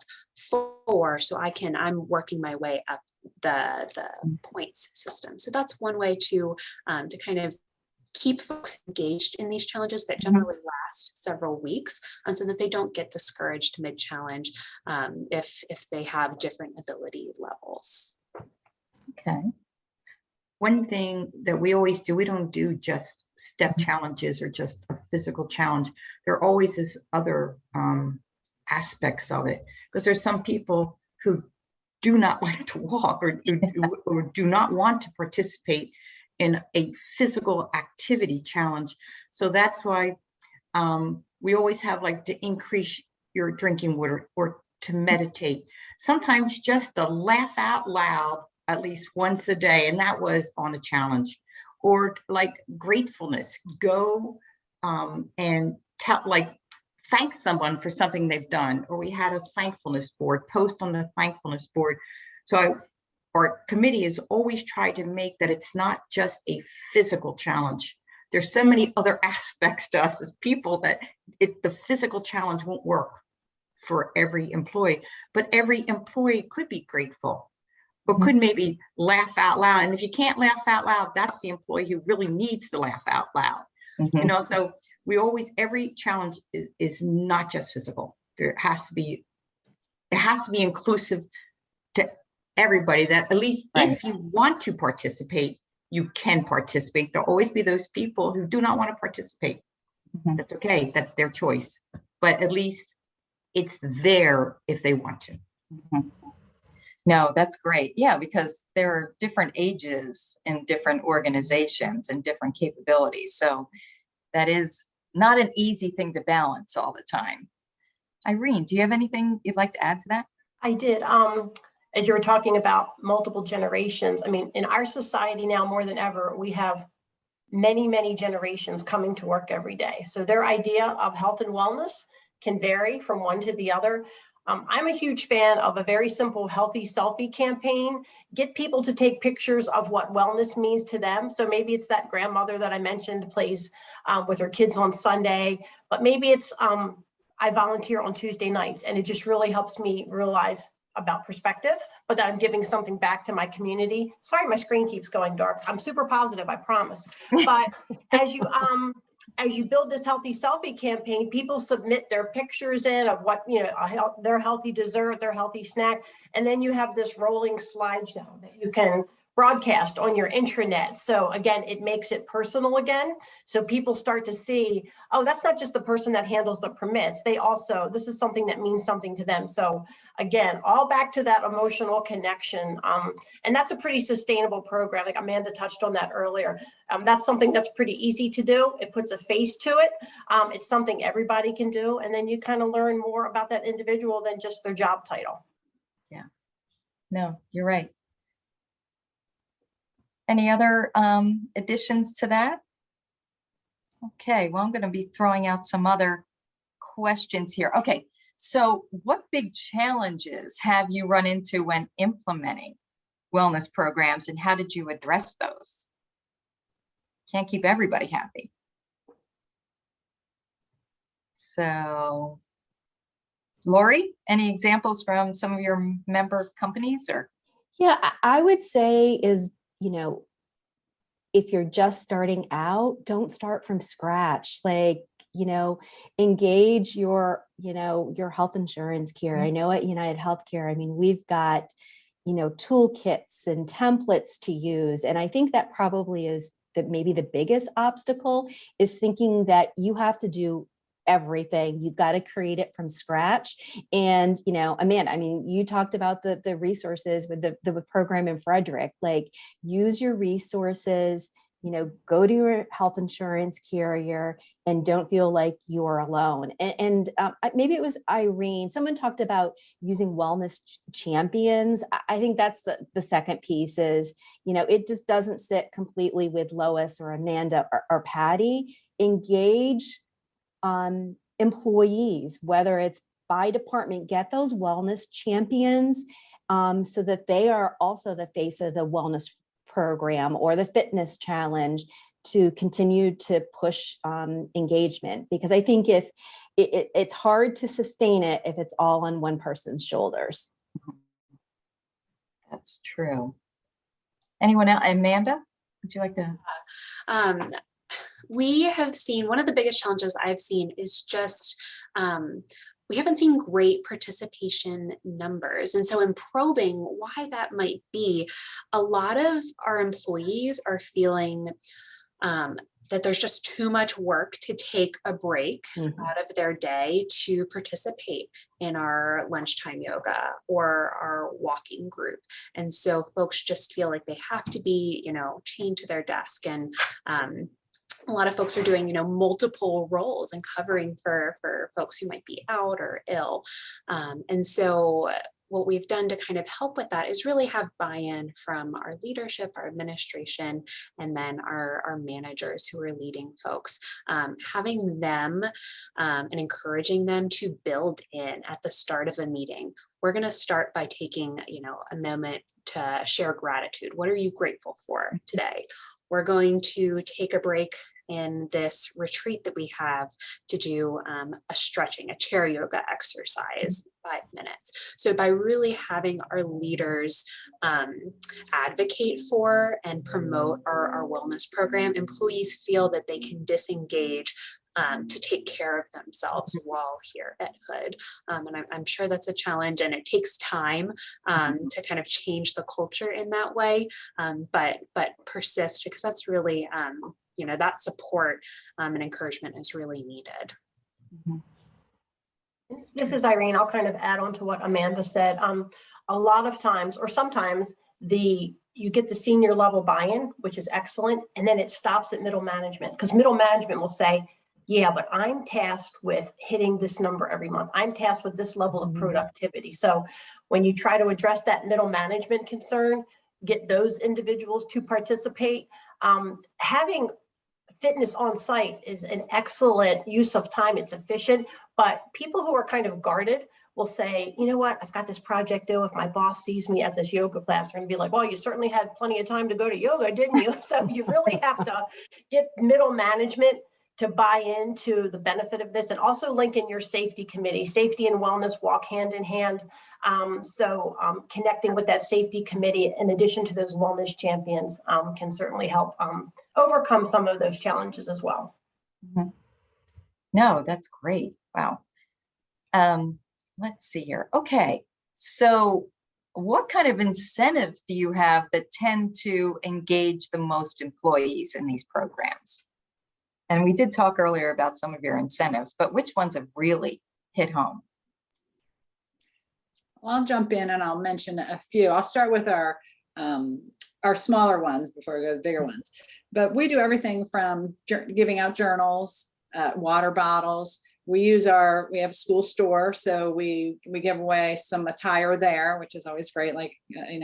4. So I'm working my way up the points system. So that's one way to kind of keep folks engaged in these challenges that generally last several weeks, so that they don't get discouraged mid-challenge if they have different ability levels. Okay. One thing that we always do, we don't do just step challenges or just a physical challenge. There always is other aspects of it, because there's some people who do not like to walk or do not want to participate in a physical activity challenge. So that's why we always have to increase your drinking water or to meditate. Sometimes just to laugh out loud at least once a day, and that was on a challenge. Or gratefulness, go and thank someone for something they've done. Or we had a thankfulness board, post on the thankfulness board. So our committee has always tried to make that it's not just a physical challenge. There's so many other aspects to us as people that the physical challenge won't work for every employee, but every employee could be grateful or could maybe laugh out loud. And if you can't laugh out loud, that's the employee who really needs to laugh out loud. So we always, every challenge is not just physical. It has to be inclusive to everybody, that at least if you want to participate, you can participate. There'll always be those people who do not want to participate. Mhm. That's okay. That's their choice. But at least it's there if they want to. Mhm. No, that's great. Yeah, because there are different ages in different organizations and different capabilities. So that is not an easy thing to balance all the time. Irene, do you have anything you'd like to add to that? I did. As you were talking about multiple generations, I mean, in our society now more than ever, we have many, many generations coming to work every day. So their idea of health and wellness can vary from one to the other. I'm a huge fan of a very simple healthy selfie campaign. Get people to take pictures of what wellness means to them. So maybe it's that grandmother that I mentioned plays with her kids on Sunday, but maybe it's I volunteer on Tuesday nights, and it just really helps me realize about perspective, but that I'm giving something back to my community. Sorry, my screen keeps going dark. I'm super positive, I promise. But as you build this healthy selfie campaign, people submit their pictures in of what, their healthy dessert, their healthy snack, and then you have this rolling slideshow that you can broadcast on your intranet. So again, it makes it personal again. So people start to see, oh, that's not just the person that handles the permits. This is something that means something to them. So again, all back to that emotional connection. And that's a pretty sustainable program. Like Amanda touched on that earlier. That's something that's pretty easy to do. It puts a face to it. It's something everybody can do. And then you kind of learn more about that individual than just their job title. Yeah. No, you're right. Any other additions to that? Okay, well, I'm going to be throwing out some other questions here. Okay, so what big challenges have you run into when implementing wellness programs, and how did you address those? Can't keep everybody happy. So, Lori, any examples from some of your member companies or? Yeah, I would say is, if you're just starting out, don't start from scratch. Like, engage your health insurance care. I know at UnitedHealthcare, I mean, we've got, toolkits and templates to use. And I think that probably is that maybe the biggest obstacle is thinking that you have to do everything. You've got to create it from scratch. And, Amanda, I mean, you talked about the resources with the program in Frederick, like use your resources, go to your health insurance carrier and don't feel like you're alone. And maybe it was Irene, someone talked about using wellness champions. I think that's the second piece is, it just doesn't sit completely with Lois or Amanda or Patty. Engage employees, whether it's by department, get those wellness champions so that they are also the face of the wellness program or the fitness challenge to continue to push engagement. Because I think if it's hard to sustain it if it's all on one person's shoulders. That's true. Anyone else? Amanda, would you like to? We have seen, one of the biggest challenges I've seen is just, we haven't seen great participation numbers. And so in probing why that might be, a lot of our employees are feeling that there's just too much work to take a break out of their day to participate in our lunchtime yoga or our walking group. And so folks just feel like they have to be, chained to their desk. And a lot of folks are doing, multiple roles and covering for folks who might be out or ill. And so what we've done to kind of help with that is really have buy-in from our leadership, our administration, and then our managers who are leading folks, having them and encouraging them to build in at the start of a meeting. We're going to start by taking, a moment to share gratitude. What are you grateful for today? We're going to take a break in this retreat that we have to do a stretching, a chair yoga exercise, 5 minutes. So by really having our leaders advocate for and promote our wellness program, employees feel that they can disengage to take care of themselves while here at Hood. And I'm sure that's a challenge, and it takes time to kind of change the culture in that way, but persist, because that's really, that support and encouragement is really needed. This is Irene. I'll kind of add on to what Amanda said. A lot of times, or sometimes, you get the senior level buy-in, which is excellent, and then it stops at middle management, because middle management will say, yeah, but I'm tasked with hitting this number every month. I'm tasked with this level of productivity. So when you try to address that middle management concern, get those individuals to participate. Having fitness on site is an excellent use of time. It's efficient, but people who are kind of guarded will say, you know what, I've got this project due. If my boss sees me at this yoga class, they're gonna be like, well, you certainly had plenty of time to go to yoga, didn't you? So you really have to get middle management to buy into the benefit of this, and also link in your safety committee. Safety and wellness walk hand in hand. Connecting with that safety committee, in addition to those wellness champions, can certainly help overcome some of those challenges as well. No, that's great. Wow. Let's see here. Okay, so what kind of incentives do you have that tend to engage the most employees in these programs? And we did talk earlier about some of your incentives, but which ones have really hit home? Well, I'll jump in and I'll mention a few. I'll start with our smaller ones before we go to the bigger ones. But we do everything from giving out journals, water bottles. We have a school store, so we give away some attire there, which is always great, like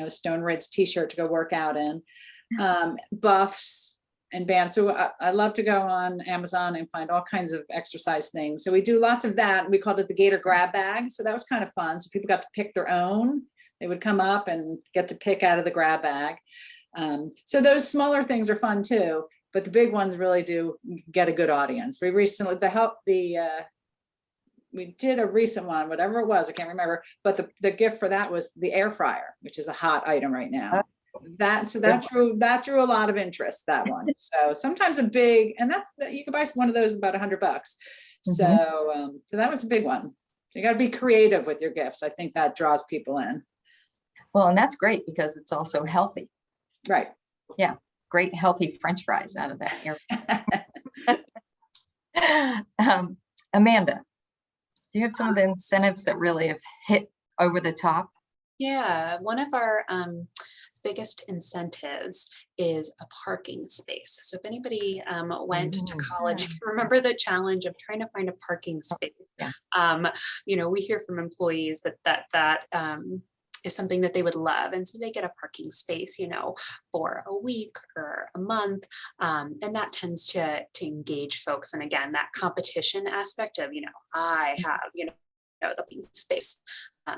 Stone Ridge t-shirt to go work out in, buffs and bands. So I love to go on Amazon and find all kinds of exercise things. So we do lots of that. We called it the Gator Grab Bag. So that was kind of fun. So people got to pick their own. They would come up and get to pick out of the grab bag. So those smaller things are fun too, but the big ones really do get a good audience. We recently, we did a recent one, whatever it was, I can't remember, but the gift for that was the air fryer, which is a hot item right now. That drew a lot of interest, that one. So sometimes and you can buy one of those about $100. So that was a big one. You got to be creative with your gifts. I think that draws people in. Well, and that's great because it's also healthy. Right. Yeah. Great healthy French fries out of that air. Amanda, do you have some of the incentives that really have hit over the top? Yeah, one of our biggest incentives is a parking space. So if anybody went to college, remember the challenge of trying to find a parking space. Yeah. We hear from employees that is something that they would love. And so they get a parking space, for a week or a month. And that tends to engage folks. And again, that competition aspect of, I have, the parking space,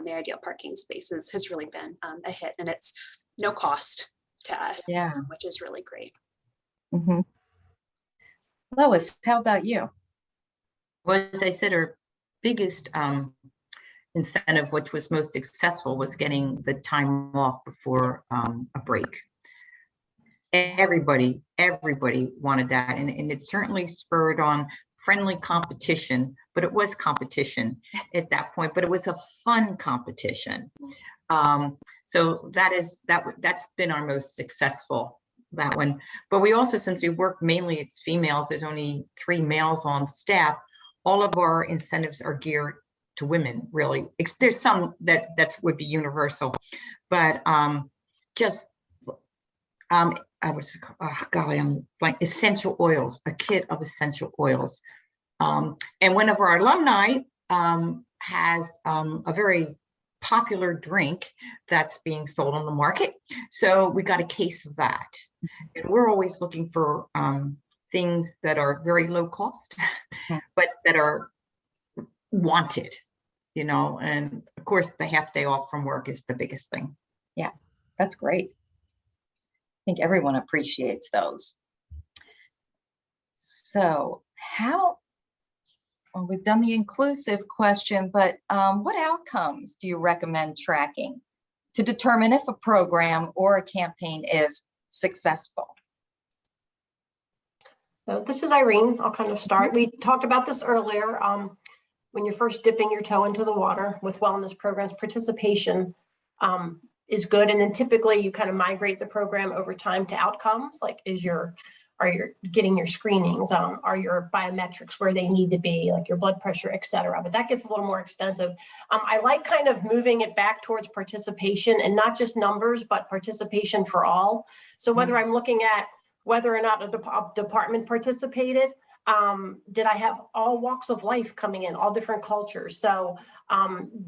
the ideal parking spaces has really been a hit, and it's no cost to us, which is really great. Lois, how about you? Well, as I said, our biggest incentive, which was most successful, was getting the time off before a break. Everybody wanted that, and it certainly spurred on friendly competition, but it was competition at that point, but it was a fun competition. So that's been our most successful, that one. But we also, since we work mainly, it's females, there's only 3 males on staff, all of our incentives are geared to women, really. There's some that would be universal, but I'm like essential oils, a kit of essential oils. And one of our alumni has a very popular drink that's being sold on the market. So we got a case of that. And we're always looking for things that are very low cost, but that are wanted, and of course the half day off from work is the biggest thing. Yeah, that's great. I think everyone appreciates those. So we've done the inclusive question, but what outcomes do you recommend tracking to determine if a program or a campaign is successful? So this is Irene. I'll kind of start. We talked about this earlier. When you're first dipping your toe into the water with wellness programs, participation is good. And then typically you kind of migrate the program over time to outcomes, like are you getting your screenings, are your biometrics where they need to be, like your blood pressure, et cetera. But that gets a little more extensive. I like kind of moving it back towards participation and not just numbers, but participation for all. So whether I'm looking at whether or not a department participated, did I have all walks of life coming in, all different cultures? So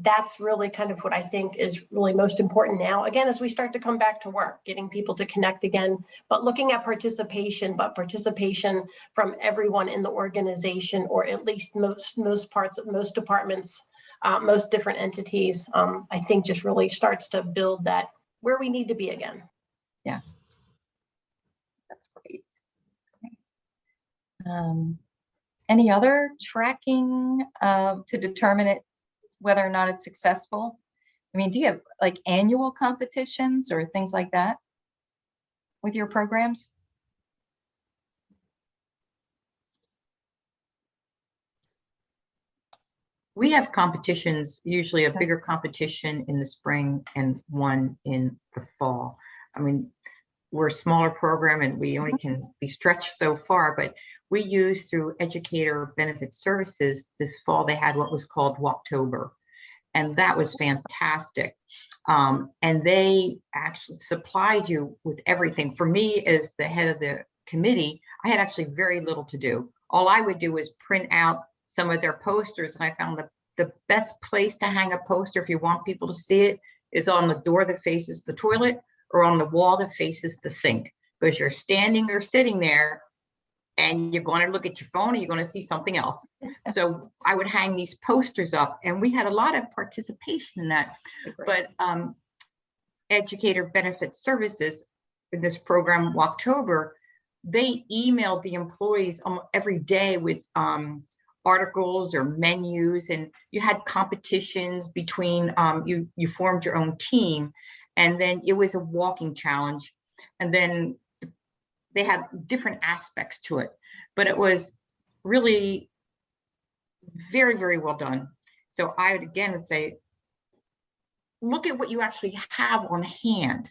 that's really kind of what I think is really most important now. Again, as we start to come back to work, getting people to connect again, but looking at participation, but participation from everyone in the organization, or at least most parts of most departments, most different entities, I think just really starts to build that where we need to be again. Yeah. That's great. Any other tracking to determine it, whether or not it's successful? I mean, do you have like annual competitions or things like that with your programs? We have competitions, usually a bigger competition in the spring and one in the fall. I mean, we're a smaller program and we only can be stretched so far, but we use through Educator Benefit Services this fall, they had what was called Walktober. And that was fantastic. And they actually supplied you with everything. For me, as the head of the committee, I had actually very little to do. All I would do was print out some of their posters. And I found the best place to hang a poster, if you want people to see it, is on the door that faces the toilet or on the wall that faces the sink, because you're standing or sitting there and you're going to look at your phone and you're going to see something else. So I would hang these posters up, and we had a lot of participation in that. But Educator Benefit Services in this program, Walktober, they emailed the employees every day with articles or menus, and you had competitions between, you formed your own team, and then it was a walking challenge. And then they had different aspects to it, but it was really very, very well done. So I would again say, look at what you actually have on hand,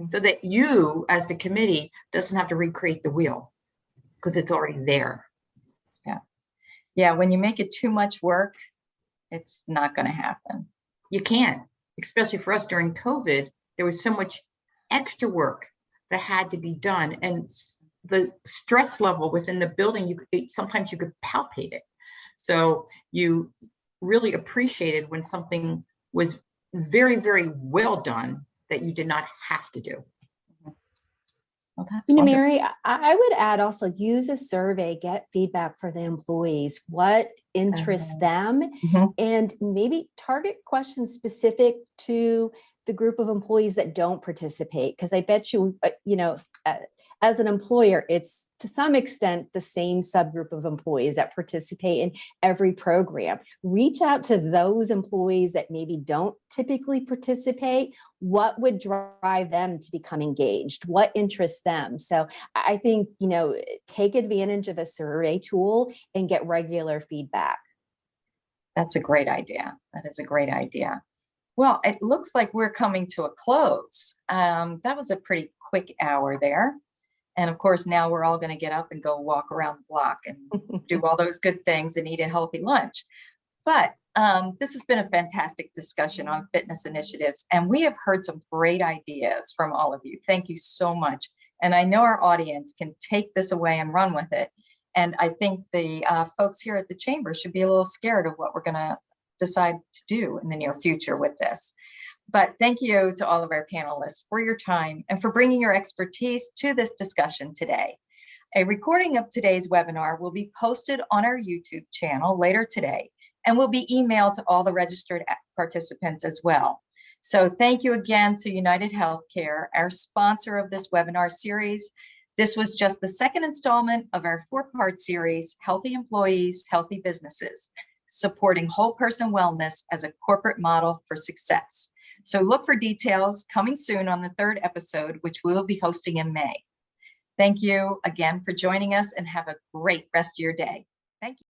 so that you as the committee doesn't have to recreate the wheel, because it's already there. Yeah, when you make it too much work, it's not going to happen. You can't, especially for us during COVID, there was so much extra work that had to be done, and the stress level within the building, sometimes you could palpate it. So you really appreciated when something was very, very well done that you did not have to do. Well, that's Mary, I would add also, use a survey, get feedback for the employees, what interests them, and maybe target questions specific to the group of employees that don't participate. Because I bet you, as an employer, it's to some extent the same subgroup of employees that participate in every program. Reach out to those employees that maybe don't typically participate. What would drive them to become engaged? What interests them? So I think, take advantage of a survey tool and get regular feedback. That's a great idea. That is a great idea. Well, it looks like we're coming to a close. That was a pretty quick hour there. And of course, now we're all going to get up and go walk around the block and do all those good things and eat a healthy lunch. But this has been a fantastic discussion on fitness initiatives, and we have heard some great ideas from all of you. Thank you so much. And I know our audience can take this away and run with it. And I think the folks here at the Chamber should be a little scared of what we're going to decide to do in the near future with this. But thank you to all of our panelists for your time and for bringing your expertise to this discussion today. A recording of today's webinar will be posted on our YouTube channel later today and will be emailed to all the registered participants as well. So thank you again to UnitedHealthcare, our sponsor of this webinar series. This was just the second installment of our 4-part series, Healthy Employees, Healthy Businesses, supporting whole person wellness as a corporate model for success. So look for details coming soon on the 3rd episode, which we will be hosting in May. Thank you again for joining us and have a great rest of your day. Thank you.